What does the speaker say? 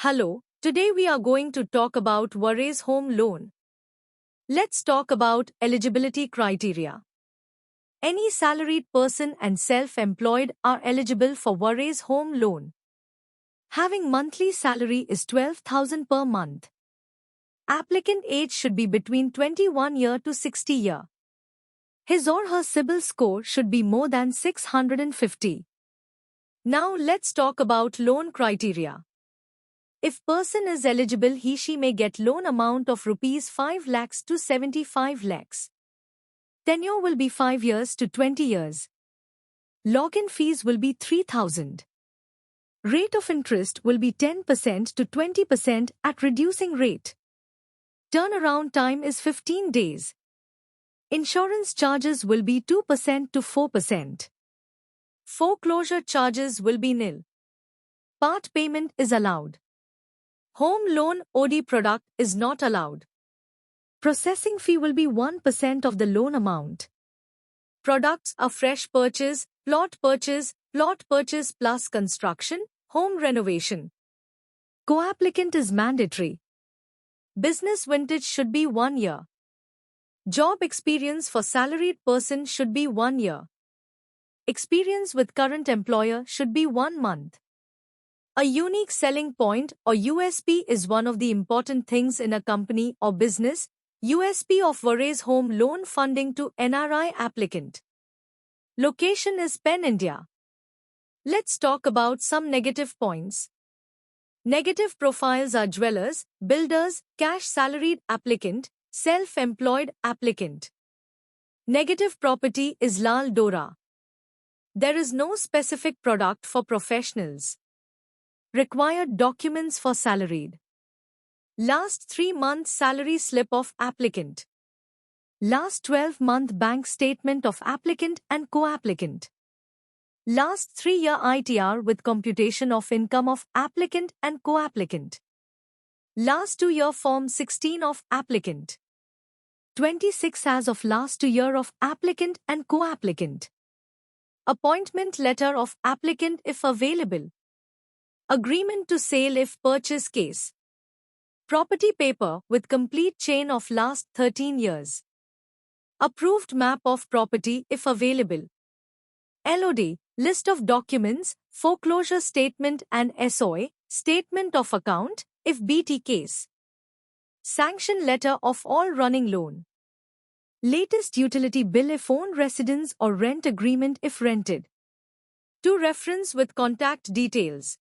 Hello, today we are going to talk about Worre's home loan. Let's talk about eligibility criteria. Any salaried person and self-employed are eligible for Worre's home loan. Having monthly salary is 12,000 per month. Applicant age should be between 21 year to 60 year. His or her CIBIL score should be more than 650. Now let's talk about loan criteria. If person is eligible, he/she may get loan amount of rupees 5 lakhs to 75 lakhs. Tenure will be 5 years to 20 years. Login fees will be 3,000. Rate of interest will be 10% to 20% at reducing rate. Turnaround time is 15 days. Insurance charges will be 2% to 4%. Foreclosure charges will be nil. Part payment is allowed. Home loan OD product is not allowed. Processing fee will be 1% of the loan amount. Products are fresh purchase plus construction, home renovation. Co-applicant is mandatory. Business vintage should be 1 year. Job experience for salaried person should be 1 year. Experience with current employer should be 1 month. A unique selling point or USP is one of the important things in a company or business. USP of Worre's home loan funding to NRI applicant. Location is Pen India. Let's talk about some negative points. Negative profiles are dwellers, builders, cash salaried applicant, self-employed applicant. Negative property is Lal Dora. There is no specific product for professionals. Required documents for salaried. Last 3 months salary slip of applicant. Last 12-month bank statement of applicant and co-applicant. Last 3-year ITR with computation of income of applicant and co-applicant. Last 2-year Form 16 of applicant. 26 as of last 2 year of applicant and co-applicant. Appointment letter of applicant if available. Agreement to sale if purchase case. Property paper with complete chain of last 13 years. Approved map of property if available. LOD, list of documents, foreclosure statement and SOA, statement of account, if BT case. Sanction letter of all running loan. Latest utility bill if own residence or rent agreement if rented. To reference with contact details.